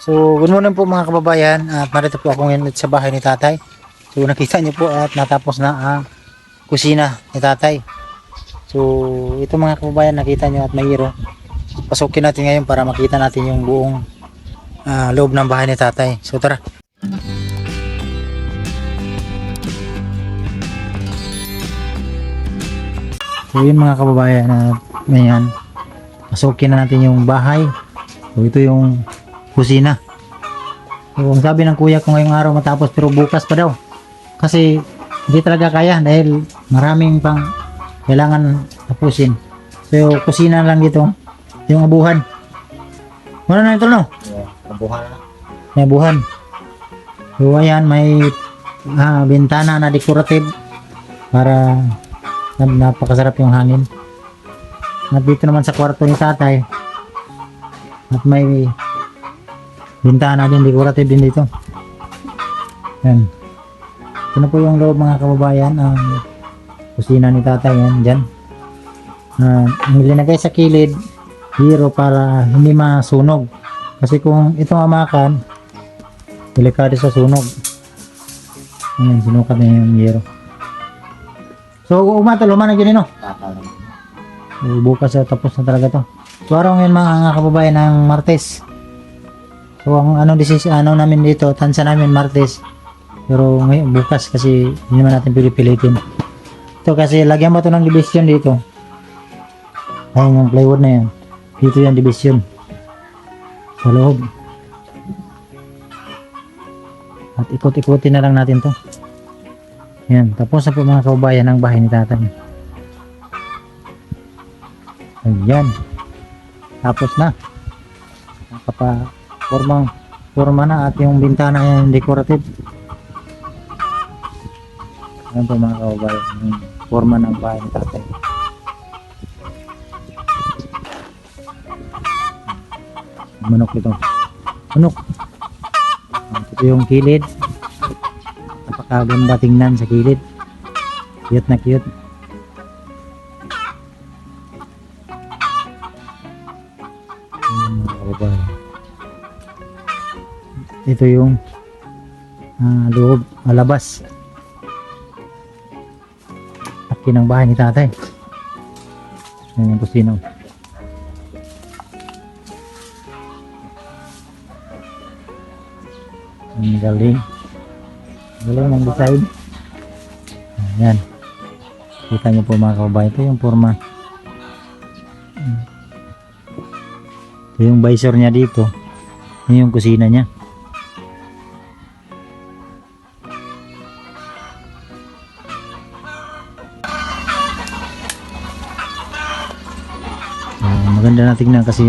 So, good morning po mga kababayan at narito po ako ngayon sa bahay ni tatay. So, nakita niyo po at natapos na ang kusina ni tatay. So, ito mga kababayan, nakita niyo at may iro. Pasukin natin ngayon para makita natin yung buong loob ng bahay ni tatay. So, tara. So, yun mga kababayan at ngayon, pasukin na natin yung bahay. So, ito yung kusina. So, ang sabi ng kuya ko ngayong araw matapos pero bukas pa daw. Kasi hindi talaga kaya dahil maraming pang kailangan tapusin. So, kusina lang dito. Yung abuhan. Ano na ito no? Abuhan na. May abuhan. So, ayan, may bintana na decorative para napakasarap yung hangin. At dito naman sa kwarto ni tatay at may bintana din, decorative din dito. Yan. Ito na po yung loob mga kababayan, ang kusina ni tatay. Yan, dyan. Ang linagay sa kilid, hero para hindi masunog. Kasi kung ito amakan, delikado sa sunog. Yan, sinukat na yung hero. So, umatalo man na ganyan, no? Bukas tapos na talaga to. So, araw ngayon mga kababayan ng Martes. So, ang ano namin dito, tansa namin Martes. Pero ngayon, bukas kasi hindi naman natin pilitin. Ito kasi lagyan ba ito ng division dito? Ayun yung plywood na yan. Dito yung division. Sa loob. At ikot-ikutin na lang natin to. Yan. Tapos na po mga kababayan ang bahay ni tatay. Ayan. Tapos na. Forma na at yung bintana yung decorative. Ayan po mga kababayan. Yung forma ng bahay ni tatay. Manok ito. Manok. Ito yung kilid. Napakaganda tingnan sa kilid. Cute na cute. Ito yung loob, labas. Laki ng bahay ni tatay. Ayan yung kusina. Ang galing. Galing ng design. Ayan. Kita nyo po mga kababayan. Ito yung forma. Ito yung visor niya dito. Ito yung kusina niya. Maganda na tingnan kasi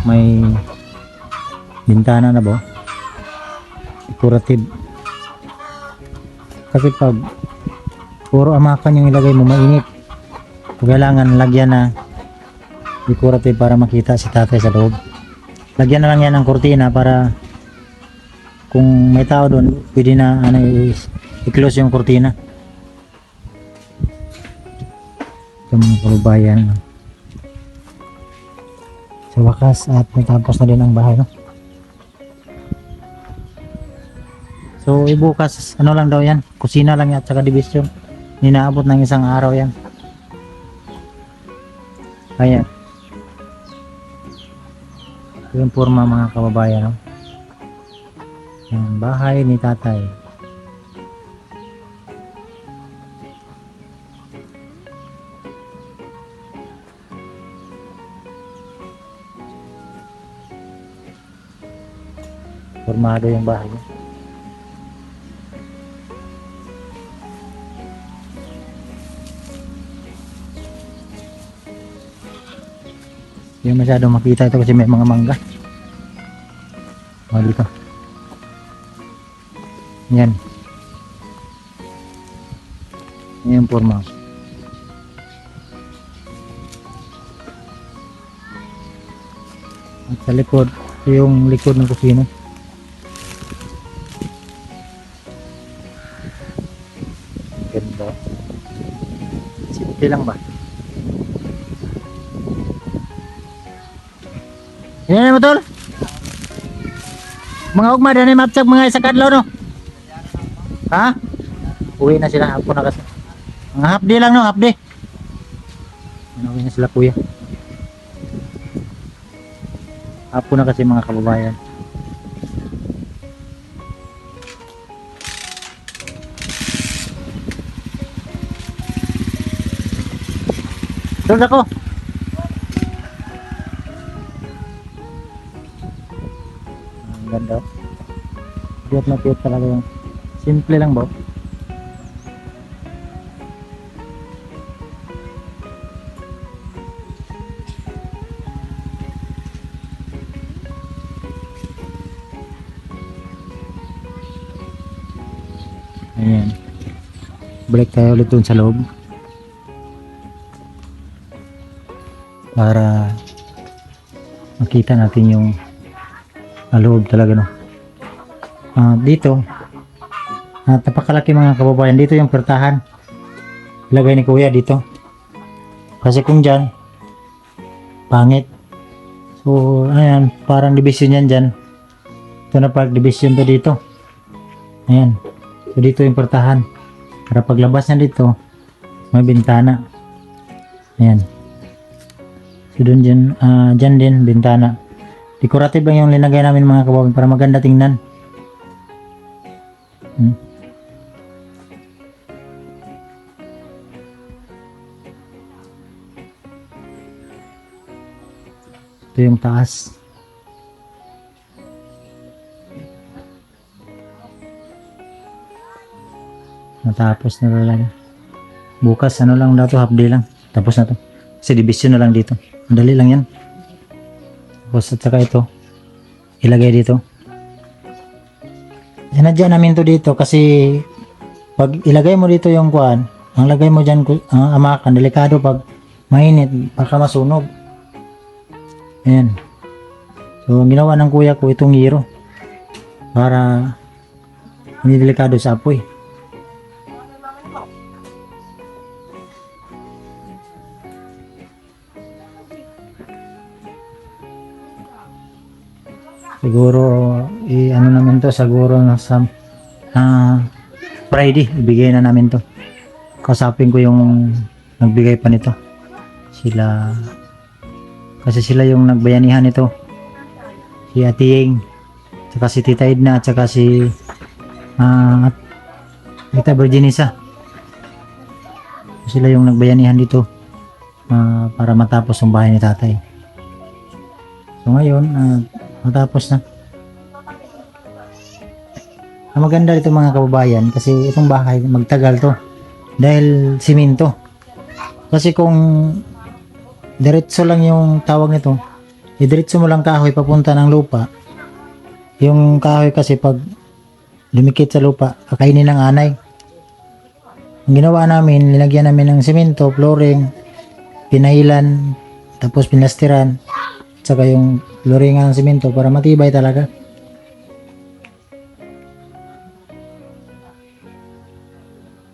may bintana na ba, decorative. Kasi pag puro amakan yung ilagay mo, mainit. Kailangan lagyan na decorative para makita si tatay sa loob. Lagyan na lang yan ng kurtina para kung may tao doon pwede na i-close yung kurtina. Ito mga kababayan, sa wakas at natapos na din ang bahay, no? So ibukas lang daw yan, kusina lang yan at saka division. Ninaabot ng isang araw yan. Ayan, ito yung forma mga kababayan, no? Yung bahay ni tatay. Formado yung bahay. Hindi masyado makita ito kasi may mga mangga. Dito. Yan. Yan yung forma. At sa likod, ito yung likod ng kusina. Ganda. Simple lang ba? Yan mo tol? Mga ugma, dyan ay mapsag mga isa kadlaw, no? Ha? Uwi na sila, hapon na kasi. Mga half day lang, no? Half day. Uwi na sila, kuya. Hapon na kasi mga kababayan. Doon ako. Ang ganda. Cute na cute talaga yung simple lang ba? Ayan. Balik tayo ulit dun sa loob. Para makita natin yung loob talaga, no. Dito napakalaki mga kababayan. Dito yung pertahan ilagay ni kuya dito, kasi kung dyan pangit. So ayan, parang division yan dyan. Ito na pag division to dito. Ayan, so dito yung pertahan para paglabas na dito may bintana. Ayan. So dun dyan, dyan din bintana. Decorative lang yung linagay namin mga kababayan para maganda tingnan. Ito yung taas. Natapos na talaga. Bukas ano lang daw to, half day lang. Tapos na to. Kasi division na lang dito. Madali lang yan. Tapos at saka ito, ilagay dito. Sinadya namin to dito kasi pag ilagay mo dito yung kuan, ang lagay mo dyan, amakan, delikado pag mainit, baka masunog. Ayan. So, ginawa ng kuya ko itong hiro para hindi delikado sa apoy. Siguro ano namin to, siguro sa Friday ibigay na namin to. Kausapin ko yung nagbigay pa nito, sila, kasi sila yung nagbayanihan nito, si Atiyeng, tsaka si Tita Edna, tsaka si Tita Virginisa. Sila yung nagbayanihan dito para matapos ang bahay ni tatay. So ngayon matapos na. Ang maganda dito mga kababayan, kasi itong bahay magtagal to dahil simento. Kasi kung diretso lang yung tawag nito, diretso mo lang kahoy papunta ng lupa, yung kahoy kasi pag lumikit sa lupa kakainin ng anay. Ang ginawa namin, linagyan namin ng simento, flooring, pinailan, tapos pinastiran, saka yung floringan ng simento para matibay talaga.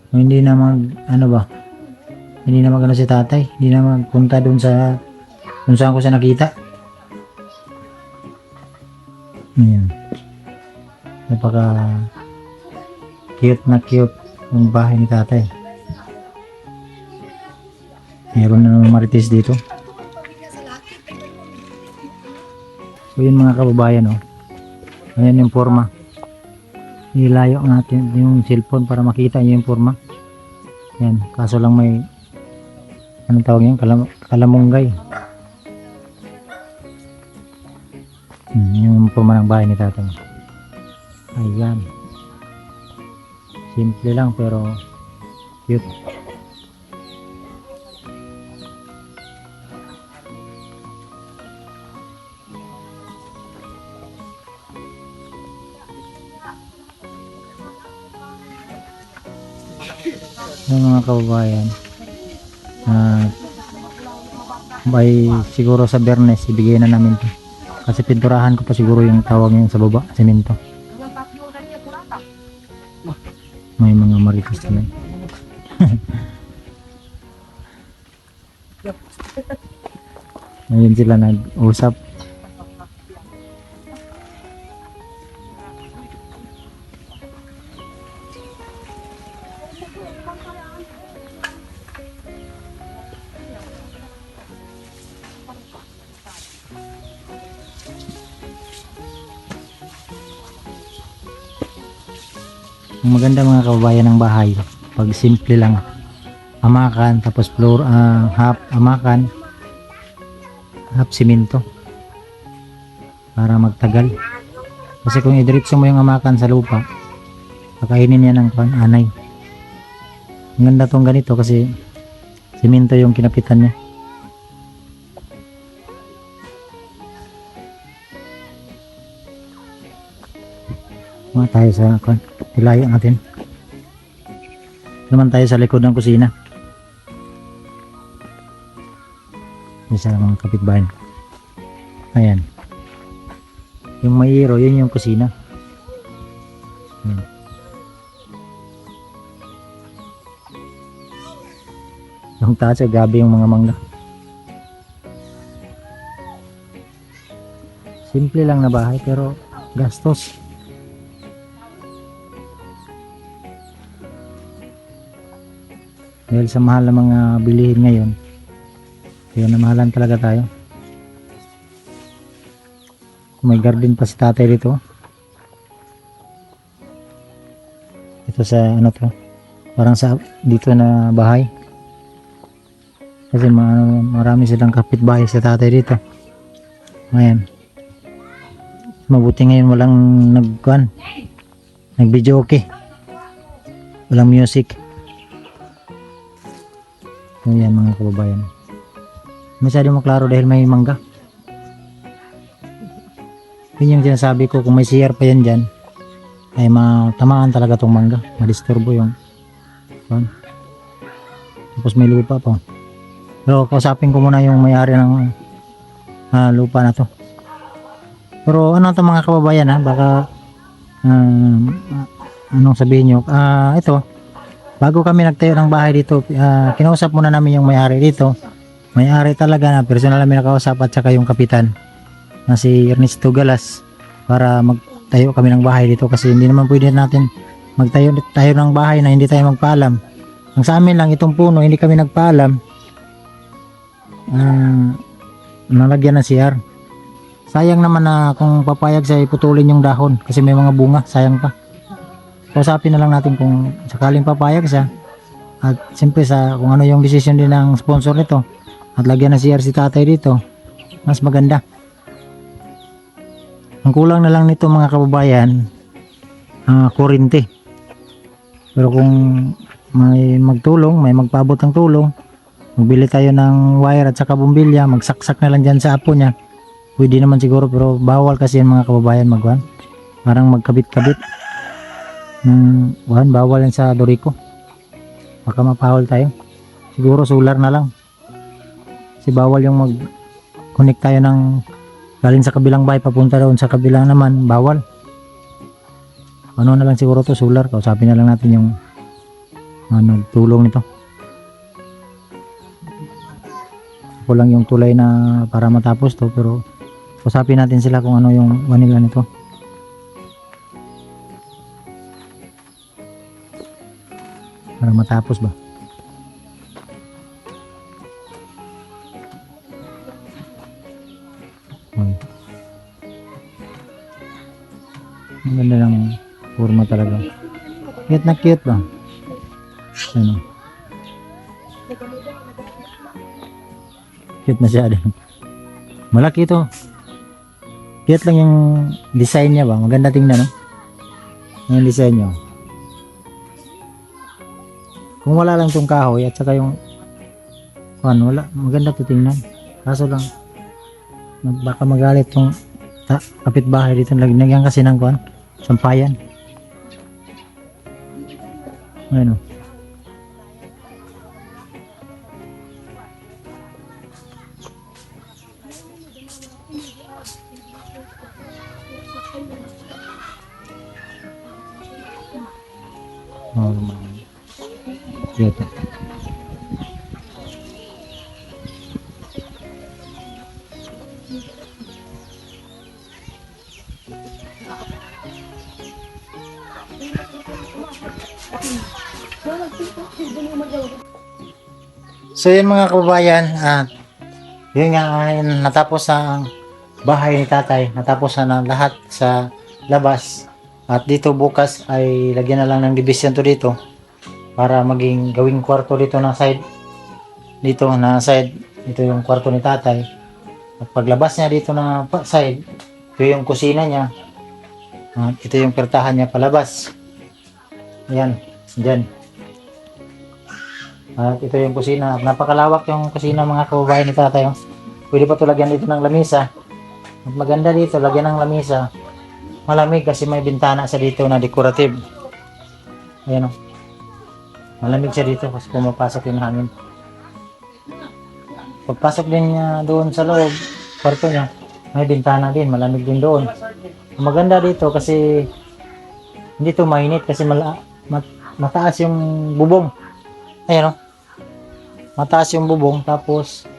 Hindi na hindi na magano si tatay, hindi na magpunta dun kung saan ko siya nakita. Ayan. Napaka cute na cute yung bahay ni tatay. Meron na naman marites dito. So yun mga kababayan, ayan yung forma. Nilayo natin yung cellphone para makita nyo yung forma. Yan, kaso lang may anong tawag yun? Kalamunggay. Yung forma ng bahay ni tatay. Ayan, simple lang pero cute. Yung mga kababayan, by siguro sa Bernes ibigay na namin to, kasi pinturahan ko pa siguro yung tawag yun sa baba, semento. May mga marites na ngayon sila nag-usap. Ang maganda mga kababayan ng bahay, pag simple lang, amakan, tapos floor, half amakan, half simento, para magtagal. Kasi kung idiretso mo yung amakan sa lupa, pakainin niya ng anay. Ang ganda tong ganito kasi simento yung kinapitan niya. Mga tayo sa ilayo natin. Naman tayo sa likod ng kusina. Isa lang mga kapitbahay. Ayan. Yung mayero, yun yung kusina. Ayan. Yung taas, gabi yung mga mangga. Simple lang na bahay pero gastos. Dahil sa mahal na mga bilihin ngayon, kaya namahalan talaga tayo. Kung may garden pa si tatay dito. Ito sa ano to, parang sa dito na bahay. Kasi marami silang kapitbahay sa tatay dito. Ayan. Mabuti ngayon walang nag-video okay. Walang music. Ayan mga kababayan. Masyado maklaro dahil may mangga. Yun yung sinasabi ko, kung may CR pa yan dyan, ay matamaan talaga tong mangga. Madisturbo yung tapos may lupa pa. Pero kausapin ko muna yung may-ari ng lupa na to. Pero ano to mga kababayan, baka anong sabihin nyo, ito, bago kami nagtayo ng bahay dito, kinausap muna namin yung may-ari dito. May-ari talaga na personal namin nakausap, at saka yung kapitan na si Ernesto Galas, para magtayo kami ng bahay dito, kasi hindi naman pwede natin magtayo tayo ng bahay na hindi tayo magpaalam. Ang sa amin lang itong puno, hindi kami nagpaalam, nalagyan ng CR. Sayang naman na kung papayag siya iputulin yung dahon kasi may mga bunga, sayang pa. Kausapin na lang natin kung sakaling papayag siya, at siyempre kung ano yung decision din ng sponsor nito, at lagyan ng CR si tatay dito, mas maganda. Ang kulang na lang nito mga kababayan, kuryente. Pero kung may magtulong, may magpaabot ng tulong, magbili tayo ng wire at saka bumbilya, magsaksak na lang dyan sa apo niya, pwede naman siguro. Pero bawal kasi yan mga kababayan parang magkabit-kabit. Bawal yan sa Dorico, baka mapahol tayo. Siguro solar na lang, kasi bawal yung mag-connect tayo ng galing sa kabilang bahay papunta doon sa kabilang naman, bawal. Ano na lang siguro to, solar. Kausapin na lang natin yung nagtulong nito. Ako lang yung tulay na para matapos to, pero kausapin natin sila kung ano yung vanilla nito. Para matapos ba? Ang ganda ng forma talaga. Cute na cute ba? Ano? Cute na siya din. Malaki ito. Cute lang yung design niya ba? Maganda tingnan, no? Yung design niya. Kung wala lang itong kahoy at saka yung wala, maganda ito tingnan. Kaso lang, baka magalit itong kapitbahay dito. Lagyan kasi ng sampayan. Ayun, oh. Dito. So yun mga kababayan, yun nga, natapos ang bahay ni tatay, natapos na lahat sa labas. At dito bukas ay lagyan na lang ng division to dito para maging gawing kwarto dito na side. Dito na side, ito yung kwarto ni tatay. At paglabas niya dito na side, ito yung kusina niya. At ito yung pertahan niya palabas. Ayan, dyan. At ito yung kusina. Napakalawak yung kusina mga kababayan ni tatay. Oh. Pwede pa ito lagyan dito ng lamisa. At maganda dito, lagyan ng lamisa. Malamig kasi may bintana sa dito na decorative. Ayan o. Malamig siya dito kasi pumapasok yung hangin. Pagpasok din niya doon sa loob, kwarto niya, may bintana din, malamig din doon. Maganda dito kasi hindi to mainit kasi mataas yung bubong. Ayan o. Mataas yung bubong tapos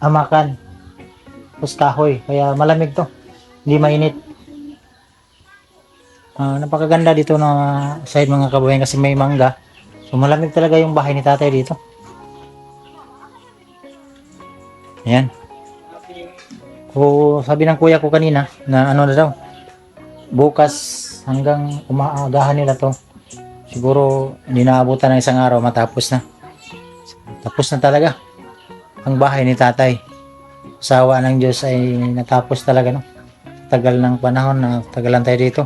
amakan. Tapos kahoy. Kaya malamig to. Hindi mainit. Napakaganda dito na side mga kababayan kasi may mangga. So malamig talaga yung bahay ni tatay dito. Ayan. So sabi ng kuya ko kanina na ano na daw. Bukas hanggang umaagahan nila to. Siguro hindi naabutan ng isang araw matapos na. Tapos na talaga ang bahay ni tatay. Sawa ng Diyos ay natapos talaga no. Tagal ng panahon na tagalan tayo dito.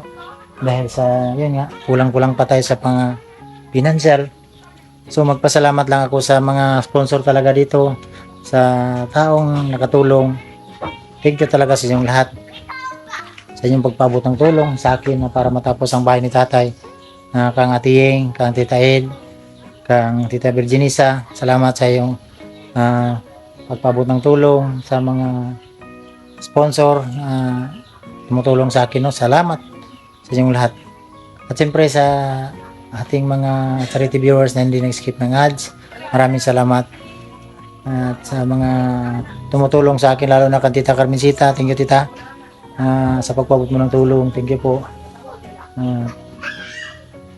Dahil sa yun nga, kulang-kulang pa tayo sa financial. So magpasalamat lang ako sa mga sponsor talaga dito, sa taong nakatulong. Thank you talaga sa inyong lahat. Sa inyong pagpabot ng tulong sa akin na para matapos ang bahay ni tatay. Kang Atiyeng, kang Tita Ed, kang Tita Virginisa, salamat sa iyong pagpabot ng tulong sa mga sponsor na tumutulong sa akin. No? Salamat sa inyong lahat. At siyempre sa ating mga charity viewers na hindi nag-skip ng ads, maraming salamat. At sa mga tumutulong sa akin, lalo na kang Tita Carmencita, thank you tita. Sa pagpabot mo ng tulong, thank you po.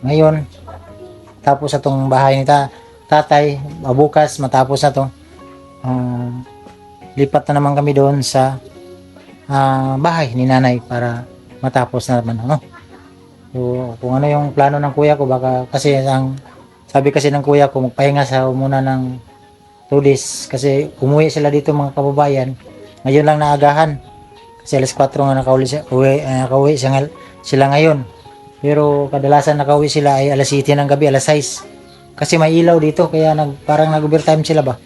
Ngayon, tapos itong bahay ni tatay, bukas matapos na to. Lipat na naman kami doon sa bahay ni nanay para matapos na naman. No? So, kung ano yung plano ng kuya ko, baka kasi sabi kasi ng kuya ko, magpahinga sa muna ng 2 days kasi umuwi sila dito mga kababayan. Ngayon lang naagahan. Kasi alas 4 nga nakauwi sila ngayon. Pero kadalasan nakauwi sila ay alas 7 ng gabi, alas 6. Kasi may ilaw dito kaya parang nag-overtime sila ba.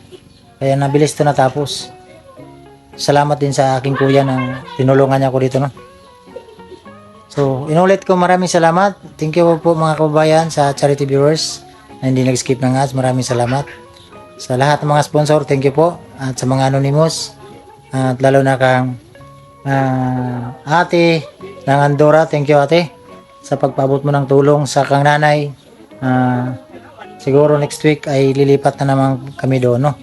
Kaya nabilis to natapos. Salamat din sa aking kuya na tinulungan niya ako dito. No? So, inulit ko maraming salamat. Thank you po mga kababayan sa charity viewers na hindi nag-skip ng ads. Maraming salamat. Sa lahat ng mga sponsor, thank you po. At sa mga anonymous, at lalo na kang ate ng Andorra, thank you ate sa pagpabot mo ng tulong sa kang nanay. Siguro next week ay lilipat na naman kami doon. No?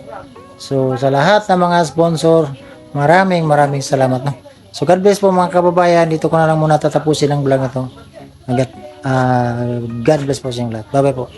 So, sa lahat ng mga sponsor, maraming salamat. No? So God bless po mga kababayan. Dito ko na lang muna tatapusin ang vlog na to. God bless po sa inyong lahat. Bye bye po.